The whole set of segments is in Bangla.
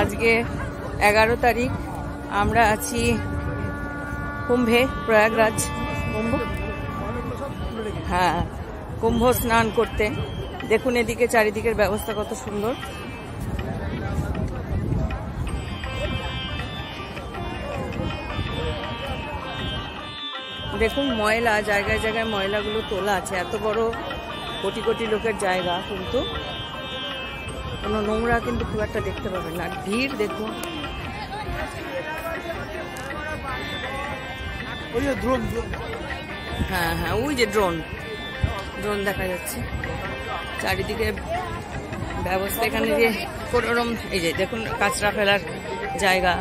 আজকে 11 তারিখ, আমরা আছি কুম্ভে, প্রয়াগরাজ কুম্ভ। হ্যাঁ, কুম্ভ স্নান করতে। দেখুন এদিকে চারিদিকের ব্যবস্থা কত সুন্দর। দেখুন ময়লা, জায়গায় জায়গায় ময়লাগুলো তোলা আছে। এত বড় কোটি কোটি লোকের জায়গা, কিন্তু কোনো নোংরা কিন্তু খুব একটা দেখতে পাবেন না। ভিড় দেখুন। হ্যাঁ হ্যাঁ, ওই যে ড্রোন দেখা যাচ্ছে। চারিদিকে ব্যবস্থা, এখানে যে কোনোরকম এই যে দেখুন কাঁচরা ফেলার জায়গা,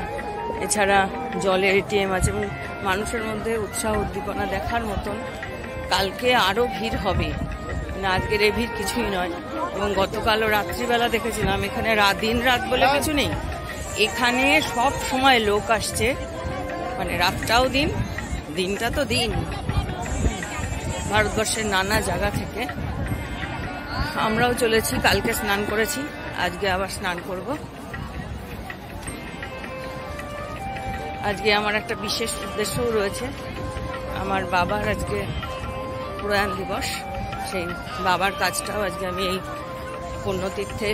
এছাড়া জলের এটিএম আছে এবং মানুষের মধ্যে উৎসাহ উদ্দীপনা দেখার মতন। কালকে আরও ভিড় হবে, মানে আজকের এই ভিড় কিছুই নয়। এবং গতকালও রাত্রিবেলা দেখেছিলাম, এখানে দিন রাত বলে কিছু নেই, এখানে সব সময় লোক আসছে, মানে রাতটাও দিন, দিনটা তো দিন। ভারতবর্ষের নানা জায়গা থেকে আমরাও চলেছি। কালকে স্নান করেছি, আজকে আবার স্নান করব। আজকে আমার একটা বিশেষ উদ্দেশ্যও রয়েছে। আমার বাবার আজকে প্রয়াণ দিবস, সেই বাবার কাজটাও আজকে আমি এই পুণ্যতীর্থে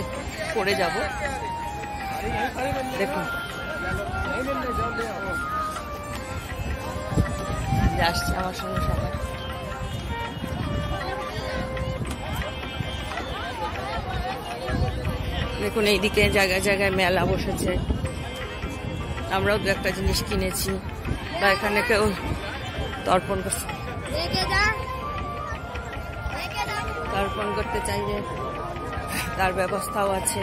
করে যাব। দেখুন আসছে আমার সঙ্গে সবাই। দেখুন এইদিকে জায়গায় জায়গায় মেলা বসেছে। আমরাও দু একটা জিনিস কিনেছি, বা এখানে কেউ তর্পণ করতে চাইলে তার ব্যবস্থাও আছে।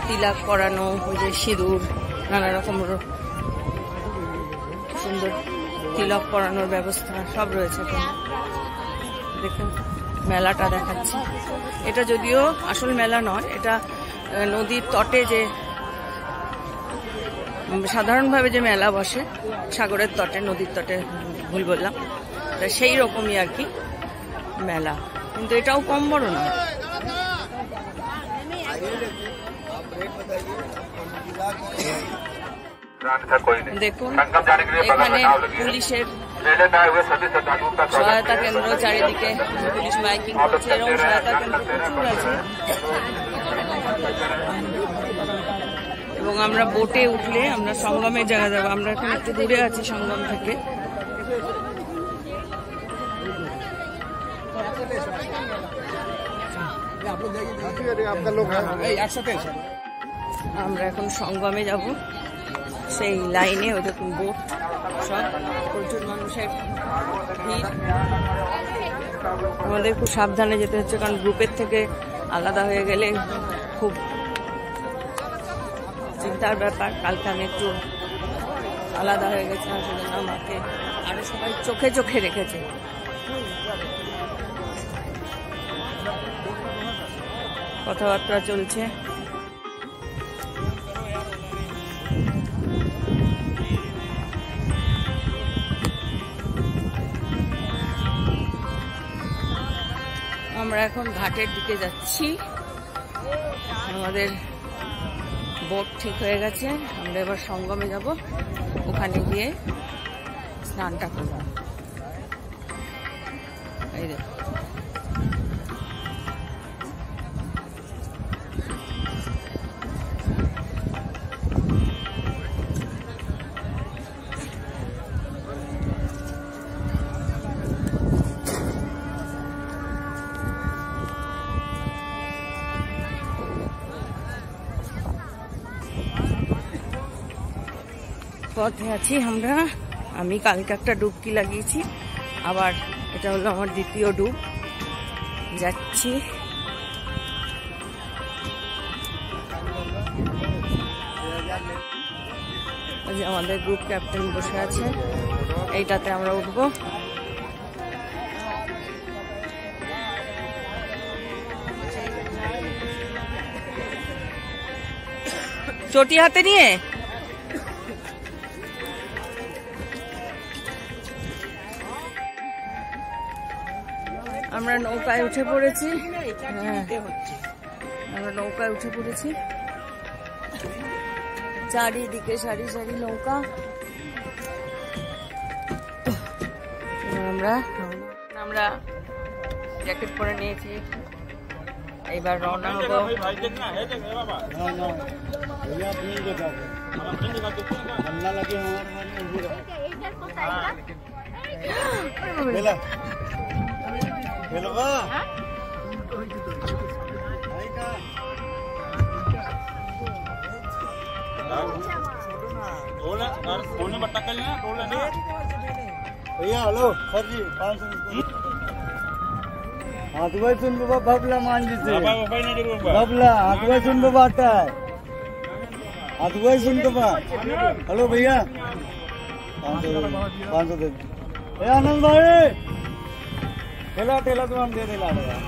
তিলক করানো, ওই যে সিঁদুর, নানা রকম সুন্দর তিলক করানোর ব্যবস্থা সব রয়েছে। দেখুন মেলাটা দেখাচ্ছি। এটা যদিও আসল মেলা নয়, এটা নদীর তটে যে সাধারণভাবে যে মেলা বসে, সাগরের তটে, নদীর তটে ভুল বললাম, সেই রকমই আর কি মেলা, কিন্তু এটাও কম বড় না। দেখুন এখানে পুলিশের সহায়তা কেন্দ্র, চারিদিকে পুলিশ মাইকিং করছে, এরকম সহায়তা কেন্দ্র প্রচুর আছে। এবং আমরা বোটে উঠলে আমরা সঙ্গমের জায়গা যাবো। আমরা এখন একটু দূরে আছি সঙ্গম থেকে। আমরা এখন সঙ্গমে যাব, সেই লাইনে ওই দেখুন বোট, সব প্রচুর মানুষের ভিড়। আমাদের খুব সাবধানে যেতে হচ্ছে, কারণ গ্রুপের থেকে আলাদা হয়ে গেলে খুব চিন্তার ব্যাপার। কালকে আমি একটু আলাদা হয়ে গেছিলাম, সেজন্য আমাকে আরো সবাই চোখে চোখে রেখেছে। কথাবার্তা চলছে। আমরা এখন ঘাটের দিকে যাচ্ছি। আমাদের বোট ঠিক হয়ে গেছে, আমরা এবার সঙ্গমে যাব, ওখানে গিয়ে স্নানটা করব। এই দেখো পথে আছি আমরা। আমি কালকে একটা ডুবকি লাগিয়েছি, আবার এটা হলো আমার দ্বিতীয় ডুব। যাচ্ছি যে আমাদের গ্রুপ ক্যাপ্টেন বসে আছে, এইটাতে আমরা উঠবো। চটি হাতে নিয়ে আমরা নৌকায় উঠে পড়েছি। আমরা নৌকায় উঠে পড়েছি। চারিদিকে সারি সারি নৌকা। আমরা জ্যাকেট পরে নিয়েছি, এইবার রওনা হবো। भैया हेलो सर जी 500 हाथुआ सुन बाबा बबला मान जी बबला हाथुआ सुन बाबा आता है हाथुआ सुन बाबा। हेलो भैया 500 दे आनंद भाई ठेला ठेला तो हम दे दे ला रहे भैया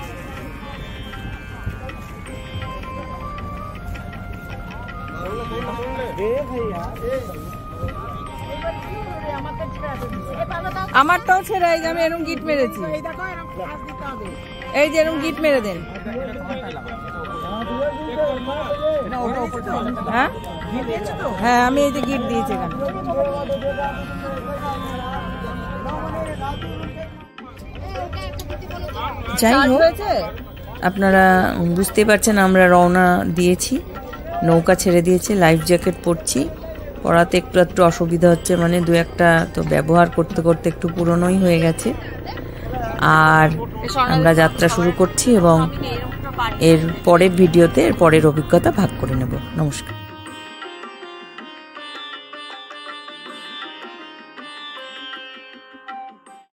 আমারটাও ছেড়ে, এই যে আমি এরকম গিট মেরেছি, এই যে এরকম গিট মেরে দেন। হ্যাঁ হ্যাঁ আমি এই যে গিট দিয়েছি এখানে। যাই হোক, আপনারা বুঝতে পারছেন আমরা রওনা দিয়েছি, নৌকা ছেড়ে দিয়েছে, লাইফ জ্যাকেট পরছি। পড়াতে একটু একটু অসুবিধা হচ্ছে, মানে দু একটা তো ব্যবহার করতে করতে একটু পুরনোই হয়ে গেছে। আর আমরা যাত্রা শুরু করছি এবং এর পরের ভিডিওতে এর পরের অভিজ্ঞতা ভাগ করে নেব। নমস্কার।